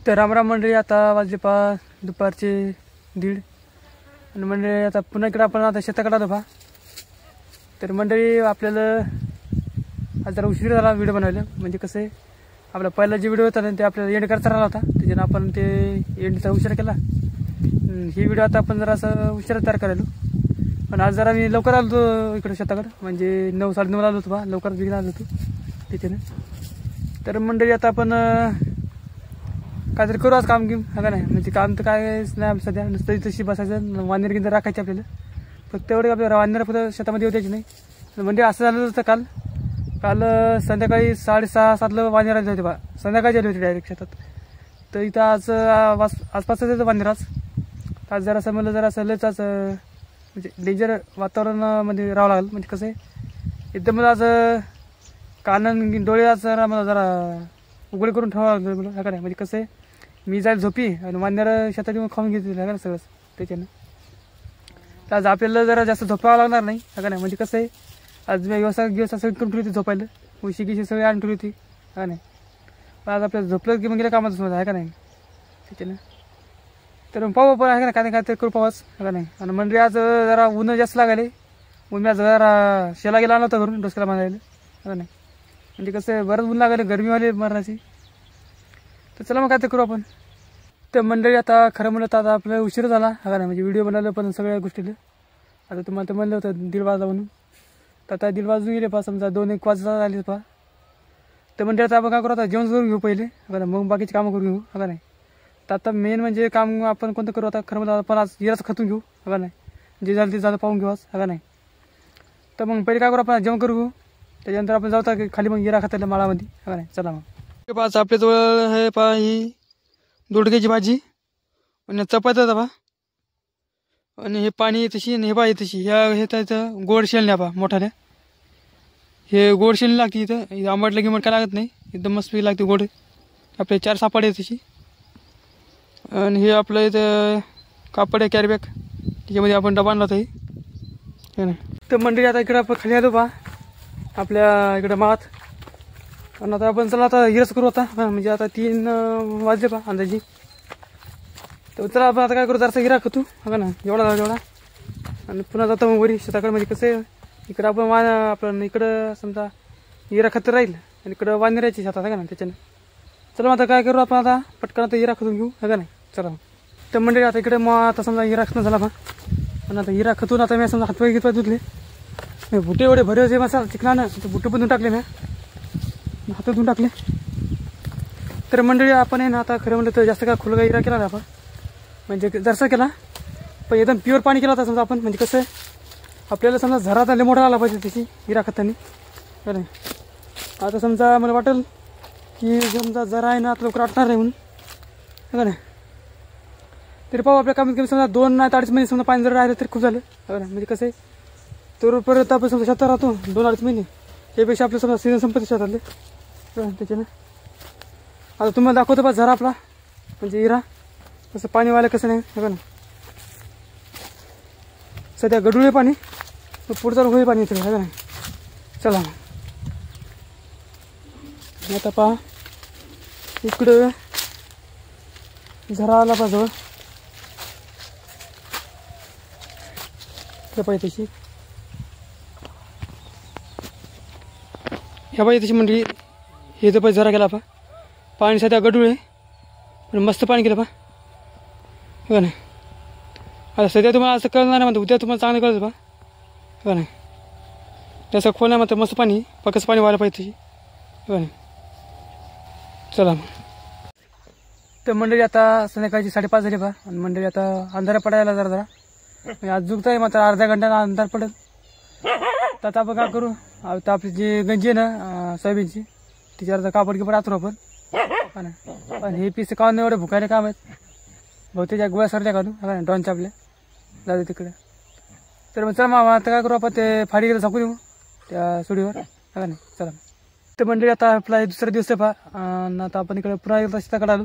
तर रामराम मंडळी, आता वाजले दुपारचे 1:30 आणि मंडळी आता पुन्हा इकडे आपण आता शेताकडे आलो. तर मंडळी आपल्याला आज जरा उशीर झाला व्हिडिओ बनवायला. म्हणजे कसं आहे, आपला पहिला जे व्हिडिओ होता ना ते आपल्याला एंड करता राहिला होता, त्याच्यानं आपण ते एंडचा उशीर केला. ही व्हिडिओ आता आपण जरा असं उशिरा तयार करायलो. पण आज जरा मी लवकर आलो होतो इकडे शेताकडे, म्हणजे 9 साडेनऊला आलो होतो लवकरच बिघून आलो होतो तिथे. तर मंडळी आता आपण काहीतरी करू आज काम घेऊन का नाही. म्हणजे काम तर कायच नाही सध्या, नुसतं तशी बसायचं, वानेर गिंद राखायचे आपल्याला. फक्त एवढे आपल्याला वानेर फक्त शेतामध्ये होत्याची नाही. म्हणजे असं झालं होतं काल संध्याकाळी 6:30-7ला वानेर आले होते संध्याकाळी आले होते डायरेक्ट शेतात. तर इथं आज आसपासच येतं वानेर. आज जरा असं मला जरा असं लयच आज म्हणजे डेंजर वातावरणामध्ये राहावं लागलं. म्हणजे कसं आहे, एकदम मला आज कान डोळे आज जरा मला जरा उघडे करून ठेवावं लागलं मला का नाही. म्हणजे कसं आहे, मी जायला झोपी आणि वानेर शेतात येऊन खाऊन घेतली का सगळंच त्याच्यानं. तर आज आपल्याला जरा जास्त झोपावं लागणार नाही का नाही. म्हणजे कसं आहे, आज मी व्यवस्था सगळी करून ठेवली होती झोपायला, उशी गिशी सगळी आणून ठेवली होती का नाही. पण आज आपल्याला झोपलं की मग गेलं कामाचं समजा आहे का नाही त्याच्यानं. तर पाहू पण आहे का नाही, काय ते करू पाहाच का नाही. आणि म्हणजे आज जरा ऊन जास्त लागायले. ऊन मी जरा शेला गेला आला होता घरून डोसक्याला बांधायला का नाही. म्हणजे कसं बरंच ऊन लागायला, गरमीवाली मरणाची. तर चला मग काय ते करू आपण. तर मंडळी आता खरं म्हणलं तर आता आपल्याला उशीर झाला हा नाही. म्हणजे व्हिडिओ बनवलं पण सगळ्या गोष्टीला. आता तुम्हाला तर म्हणलं होतं 1:30 वाजला म्हणून. तर आता 1:30 वाजून गेले समजा 2-1 वाजता आले तर म्हणजे आता आपण काय करू, आता जेवण करून घेऊ पहिले बरं, मग बाकीची कामं करून घेऊ का नाही. तर आता मेन म्हणजे काम आपण कोणतं करू आता खरं म्हणलं आपण आज हिराच खतून घेऊ का नाही. जे झालं ते झालं पाहून घेऊ आज का नाही. तर मग पहिले काय करू, आपण जेवण करू घेऊ, त्याच्यानंतर आपण जाऊ खाली मग हिरा खातायला माळामध्ये का नाही. चला मग पाच आपल्याजवळ हे ही दोडक्याची भाजी आणि चपात्या दबा आणि हे पाणी तशी आणि हे पाहिजे तशी ह्या हे त्याचं गोड शेलण्या मोठाल्या. हे गोड शेलणी लागते इथं, आंबटला गिमट काय लागत नाही, एकदम मस्त लागते गोड. आपले 4 सापाड आहे तशी. आणि हे आपलं इथं कापड आहे कॅरीबॅग, त्याच्यामध्ये आपण डबा आणला होता नाही. तर मंडळी आता इकडं आपण खाली आलो आपल्या इकडं मात. आणि आता आपण चला आता हिरच करू आता म्हणजे आता 3 वाजले अंदाजी. तर चला आपण आता काय करू, जरासा हिरा खातो हा ना, जेवढा झाला जेवढा. आणि पुन्हा जातो मग वरी शेताकडे. म्हणजे कसं आहे, इकडं आपण इकडं समजा हिरा खात राहील आणि इकडं वानेरायची शेतात का ना त्याच्यानं. चला मग आता काय करू, आपण आता पटकन आता हिरा खातून घेऊ का नाही. चला तर मंडळी आता इकडे मग आता समजा हिरा खाणं झाला आणि आता हिरा खतून आता मी समजा हातपाय घेतपाय धुतले. बुटे एवढे भरे होते मसाला चिकनानं, तर बुटे पण धुवून टाकले मी, हात धुवून टाकले. तर मंडळी आपण आहे ना आता खरं म्हणलं तर जास्त काय खुलगा हिरा केला ना आपण, म्हणजे जरसा केला पण एकदम प्युअर पाणी केला होता समजा आपण. म्हणजे कसं आहे, आपल्याला समजा झरात आले मोठा आला पाहिजे त्याची हिरा खतानी का नाही. आता समजा मला वाटेल की समजा जरा आहे ना आता लवकर आटणार नाही म्हणून का नाही. तरी पाहू आपल्या कमीत कमी समजा 2-2.5 महिने समजा पाणी जर राहिलं तरी खूप झालं का नाही. म्हणजे कसं आहे, तर परत आपण समजा शेतात राहतो 2-2.5 महिने, त्यापेक्षा आपलं समजा सीझन संपत्ती शेतातले त्याच्यानं. आता तुम्हाला दाखवतो बा झरा आपला म्हणजे हिरा कसं पाणी व्हायला कसं नाही का नाही. सध्या गडूळ पाणी, पुढचा होईल पाणी इथे का नाही. चला आता पहा इकडं झरा आला जवळ पाहिजे तशी ह्या पाहिजे तशी मंडळी. हे तर पाहिजे झरा गेला पाणी सध्या गडूळ आहे पण मस्त पाणी गेलं का नाही. आता सध्या तुम्हाला असं कळणार नाही, म्हणतो उद्या तुम्हाला चांगलं कळतं का नाही. त्याचं खोल नाही म्हणतं, मस्त पाणी पकच पाणी व्हायला पाहिजे तशी का नाही. चला तर मंडळी आता संध्याकाळची 5:30 झाली आणि मंडळी आता अंधारा पडायला जरा म्हणजे आज जुगत आहे मात्र अर्ध्या घंट्यानं अंधार पडेल. तर आता आपण काय करू, आता आपली जी गंजी आहे ना सोयाबीनची तिच्यावर कापड गिपड आतरू आपण हा ना. पण हे पीस काढून एवढे भुकायला काम आहेत, बहुतेक गोळ्या सरल्या काढू हा ना डॉनच्या आपल्या जाऊ तिकडे. तर मग चला मग आता काय करू, आपण ते फाडी गेलं झाकून येऊ त्या सुडीवर हा नाही. चला तर मंडळी आता आपला दुसरा दिवस आहे आता आपण इकडे पुन्हा एकदा शेताकडे आलो.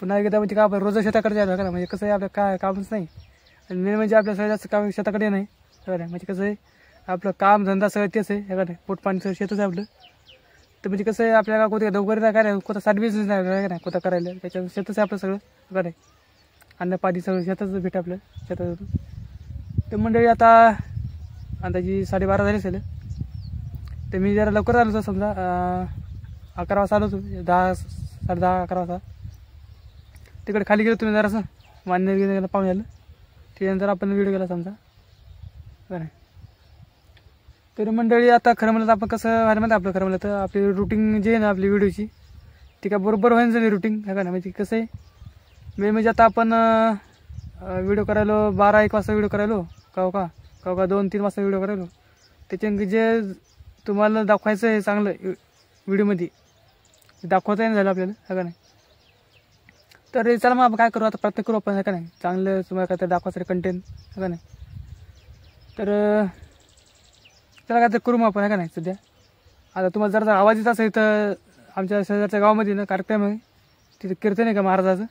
पुन्हा एकदा म्हणजे का आपण रोज शेताकडे जायला का म्हणजे कसं आहे, आपलं काय कामच नाही आणि मेन म्हणजे आपल्या सगळं जास्त काम शेताकडे नाही का नाही. म्हणजे कसं आहे, आपलं काम धंदा सगळं तेच आहे का नाही, पोटपाणी सगळं शेतच आहे आपलं. तर म्हणजे कसं आहे आपल्याला कोणत्या दोघरी काय नाही, कोणता साईड बिझनेस नाही कोणता करायला, त्याच्या शेतच आहे आपलं सगळं काय अन्न पाणी सगळं शेतच भेट आपलं शेतातून. तर मंडळी आता अंदाजी 12:30 झाली असेल. तर मी जरा लवकर आलो होतो समजा 11 वाजता आलो होतो, 10 10:30 11 वाजता. तिकडे खाली गेलो तुम्ही जरासं वानर गेलं पाहुणे आलं, त्याच्यानंतर आपण व्हिडिओ केला समजा बरं. तर मंडळी आता खरं म्हणलं तर आपण कसं व्हायला म्हणतं आपलं खरं म्हणलं तर आपली रुटीन जी आहे ना आपली व्हिडिओची ती काय बरोबर व्हायला झाली रुटीन आहे का ना. म्हणजे कसं आहे मेन म्हणजे आता आपण व्हिडिओ करायलो 12-1 वाजता व्हिडिओ करायलो का 2-3 वाजता व्हिडिओ करायलो. त्याच्यानंतर जे तुम्हाला दाखवायचं आहे चांगलं व्हिडिओमध्ये दाखवता नाही झालं आपल्याला आहे का नाही. तर चला मग आपण काय करू आता प्रत्येक करू आपण आहे का नाही, चांगलं तुम्हाला काय तर दाखवायचं कंटेंट आहे का नाही. तर चला काय तर करू मग आपण आहे का नाही. सध्या आता तुम्हाला जरा आवाज येत असेल तर आमच्या शेजारच्या गावामध्ये ना कार्यक्रम आहे, तिथे कीर्तन आहे का महाराजाचं,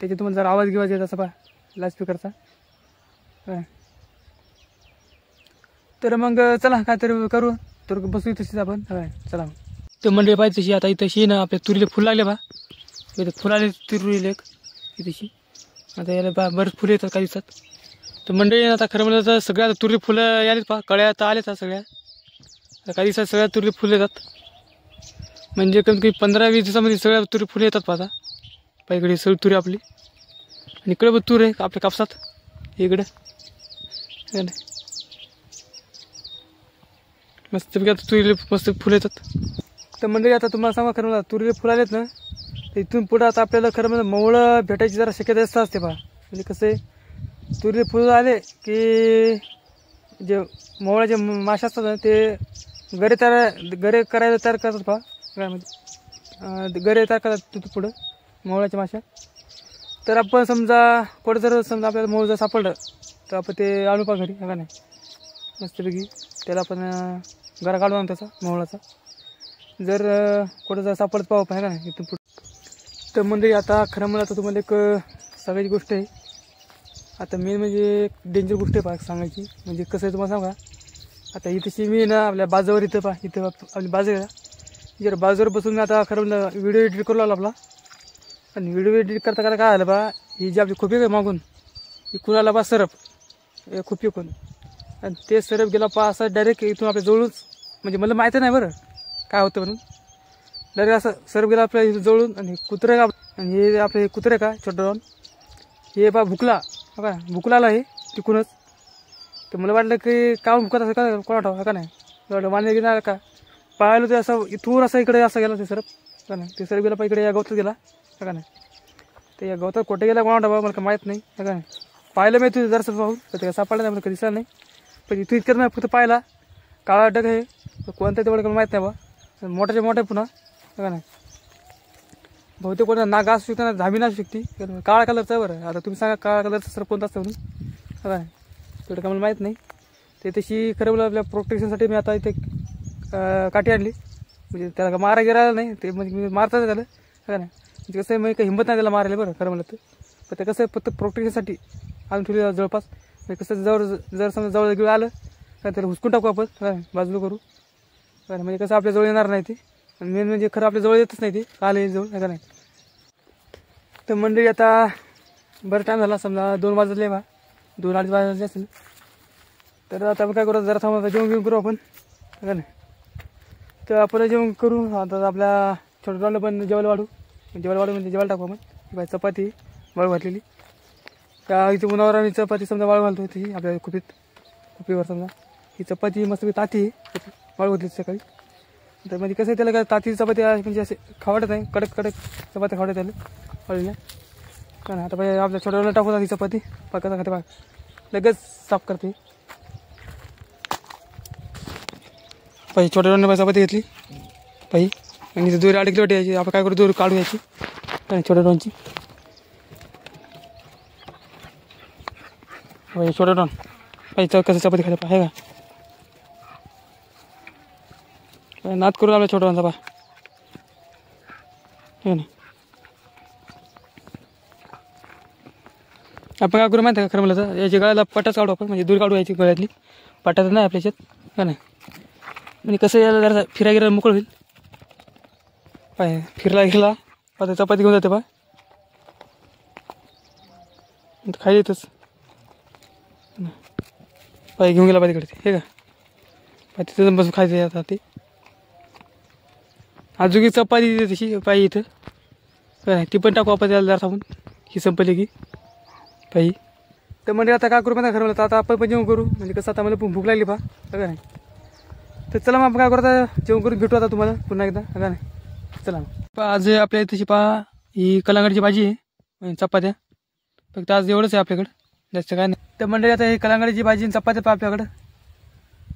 त्याचे तुम्हाला जरा आवाज घेवायचा येत असं पहा लाऊडस्पीकरचा. तर मग चला काय तरी करू, तर बसू तशीच आपण चला. तर मंडळी पाहिजे तशी आता इथं ना आपल्या तुरीला फुल लागले बा, इथे फुलाले तुरीला एक इथेशी आता याला बरेच फुलं येतात काही दिवसात. तर मंडळी आता खरं म्हणलं तर सगळ्या तुरीला फुलं यालेत पहा, कळ्या आता आलेत सगळ्या, काही दिवसात सगळ्या तुरीला फुलं येतात. म्हणजे कमीत कमी 15-20 दिवसामध्ये सगळ्या तुरी फुलं येतात पाहता. पाहिकडे सगळी तुरी आपली आणि इकडे पण तूर आहे आपल्या कापसात इकडं मस्त आता तुरीला मस्त फुलं येतात. तर मंडळी आता तुम्हाला सांगा खरं मला तुरीला फुलं आलेत ना, तर इथून पुढं आता आपल्याला खरं म्हणजे मवळं भेटायची जरा शक्यता जास्त असते पहा. म्हणजे कसं आहे तुरीला फुलं आले की जे मवळाचे मासे असतात ना ते गरे करायला तयार करतात पहा घरामध्ये, गरे तयार करतात तिथं पुढं मवळाच्या माश्या. तर आपण समजा कुठं जर समजा आपल्याला मवळ जर सापडलं तर आपण ते आणू पा घरी का नाही मस्तपैकी, त्याला आपण घरा काढू आणू त्याचा मवळाचा, जर कुठं जर सापडत पाहू पाहिजे का नाही इथून पुढं. तर म्हणजे आता खरं मला आता तुम्हाला एक सांगायची गोष्ट आहे. आता मेन म्हणजे डेंजर गोष्ट आहे पहा सांगायची. म्हणजे कसं आहे तुम्हाला सांगा, आता इथेशी मी ना आपल्या बाजूवर इथं पहा, इथं आपली बाजू आहे जर बाजूवर बसून मी आता खरं म्हणलं व्हिडिओ एडिट करू लागलो आपला. आणि व्हिडिओ एडिट करता काय आलं बा, ही जी आपली खुपी आहे मागून ही कुणाला बा सरप खुपी कोण, आणि ते सरप गेला पा असं डायरेक्ट इथून आपल्या जवळूनच, म्हणजे मला माहिती नाही बरं काय होतं म्हणून, डायरेक्ट असं सरप गेला आपल्या इथं जवळून. आणि कुत्रे का, आणि हे आपले कुत्रे का छोटं राहून हे बा भुकला का भुकला आला हे तिकूनच. तर मला वाटलं की का भुकत असं का कोण आठव का नाही, वाटलं मान्य गेला का पाहायला ते असं इथून असं इकडे असं गेला ते सरप का नाही. ते सरप गेला पा इकडे या गवतात गेला का नाही. तर या गवतात कुठे गेला कोणा बाबा मला काय माहीत नाही का नाही. पाहिलं मी तुझं जरासं पाहून तर ते सापडलं नाही मला कधी दिसलं नाही, पण इथून इतक्यात नाही फक्त पाहिला काळा डग आहे कोणतं तेवढं मला माहीत नाही बा, मोठ्याच्या मोठे पुन्हा का नाही. बहुतेक कोणता नाग असू शकते ना धाबी नसू शकते, काळा कलरचा बरं. आता तुम्ही सांगा काळा कलरचा सरप कोणता असतं म्हणून का नाही, तेवढं का मला माहीत नाही. ते तशी खरं बोला आपल्या प्रोटेक्शनसाठी मी आता इथे काठी आणली, म्हणजे त्याला का मारा गिरायला नाही, ते म्हणजे मी मारताच त्याला का नाही. म्हणजे कसं आहे मी काही हिंमत नाही त्याला मारायला बरं खरं म्हणलं तर, पण ते कसं आहे फक्त प्रोटेक्शनसाठी आणून ठेवली जवळपास. म्हणजे कसं जर समजा जवळ घेऊन आलं का त्याला हुसकून टाकू आपण काय बाजूला करू काय, म्हणजे कसं आपल्या जवळ येणार नाही ते. आणि मेन म्हणजे खरं आपल्या जवळ येतच नाही ते काल जवळ का नाही. तर मंडळी आता बरं टाईम झाला समजा 2 वाजले बा, 2-2:30 वाजले असेल. तर आता आपण काय करू जरा थांबा जेवण घेऊन करू आपण का नाही. तर आपण जेवण करू आता आपल्या छोट्या टॉनला पण जेवायला वाढू म्हणजे जेवायला टाकू आपण. बाय चपाती वाळू घातलेली त्या इथे उन्हावर आम्ही चपाती समजा वाळू घालतो ती आपल्या खुपीवर समजा. ही चपाती मस्त ताती वाळू घातली सकाळी. तर म्हणजे कसं आहे त्याला काय ताती चपाती म्हणजे असे खावडत नाही, कडक चपाती खावडत त्याला वाळूला का नाही. आता पाहिजे आपल्या छोट्याला टाकू ही चपाती पाकाचा खाते लगेच साफ करते. पाहिजे छोट्या चपाती घेतली पाहिजे आणि दोरी अडकली वाटी यायची, आपण काय करू दोरी काढू यायची काय छोट्या डॉनची. छोट्या डॉन पाहिजे कसं चपाती खायला आहे का नाद करून आपल्या छोट्या डॉनचा पा हे नाही. आपण काय करू माहिती आहे का खरं म्हणलं तर याच्या गळ्याला पटाच काढू आपण, म्हणजे दूर काढू यायची गळ्यातली पटाच नाही आपल्या याच्यात का नाही. म्हणजे कसं याला जरा फिरायला मोकळं होईल पाय फिरला गेला आता चपाती घेऊन जाते खाली येतच पाय घेऊन गेला पाहिजे हे का पाय तिथं बसून खायचं आता ते अजून एक चपाती देते तशी पायी इथं काय नाही ती पण टाकू आपण त्याला जरा थांबून ही संपली की पायी तर म्हणजे आता काय करू पण खरं मला आता आपण पण जेवण करू म्हणजे कसं आता मला भूक लागली पहा का नाही तर चला मग आपण काय करू आता जेवण करून भेटू आता तुम्हाला पुन्हा एकदा का नाही चला मग आज आपल्या तशी पहा ही कलांगडची भाजी आहे चपात्या फक्त आज एवढंच आहे आपल्याकडं जास्त काय नाही तर मंडळी आता ही कलांगडीची भाजी आणि चपात्या पहा आपल्याकडं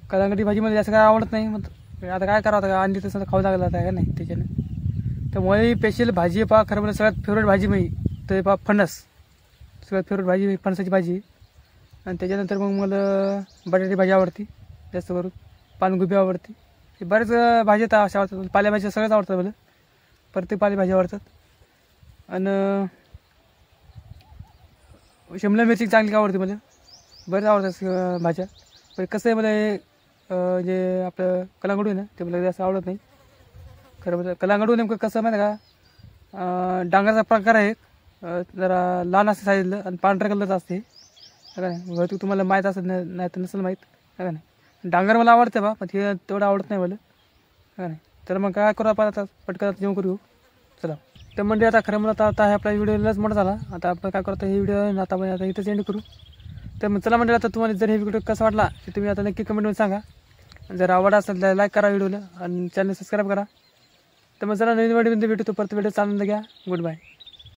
कलांगडी भाजीमध्ये जास्त काय आवडत नाही मग आता काय करावं आता अंडी तसं खाऊ लागलं आता का नाही त्याच्याने त्यामुळे स्पेशल भाजी पहा खरं म्हणजे सगळ्यात फेवरेट भाजी म्हणजे तर पहा फणस सगळ्यात फेवरेट भाजी फणसाची भाजी आणि त्याच्यानंतर मग मला बटाटी भाजी आवडते जास्त करून पानगोबी आवडते हे बरेच भाज्या अशा आवडतात पालेभाज्या सगळ्याच आवडतात मला प्रत्येक पालेभाजी आवडतात आणि शिमला मिरची चांगली आवडते मला बरेच आवडतात भाज्या पण कसं आहे मला जे आपलं कलांगडू आहे ना ते मला जास्त आवडत नाही खरं म्हणजे कलांगडू नेमकं कसं माहिती आहे का डांगराचा प्रकार आहे जरा लहान असते साईजला आणि पांढऱ्या कलरचं असते का नाही बहुतेक तुम्हाला माहीत असत नाही तर नसेल माहीत का नाही डांगर मला आवडते बा पण ते तेवढं आवडत नाही मला का नाही तर मग काय करू आपण आता पटकन जेवण करू चला तर म्हणजे आता खरं म्हणत आता हे आपला व्हिडिओलाच मोठा झाला आता आपण काय करतो हे व्हिडिओ आता इथंच एंड करू तर मग चला म्हणजे आता तुम्हाला जर हे व्हिडिओ कसा वाटला तर तुम्ही आता नक्की कमेंटमध्ये सांगा जर आवड असेल तर लाईक करा व्हिडिओला आणि चॅनल सबस्क्राईब करा तर मग चला नवीन व्हिडिओमध्ये भेटू तो परत व्हिडिओ चालून घ्या गुड बाय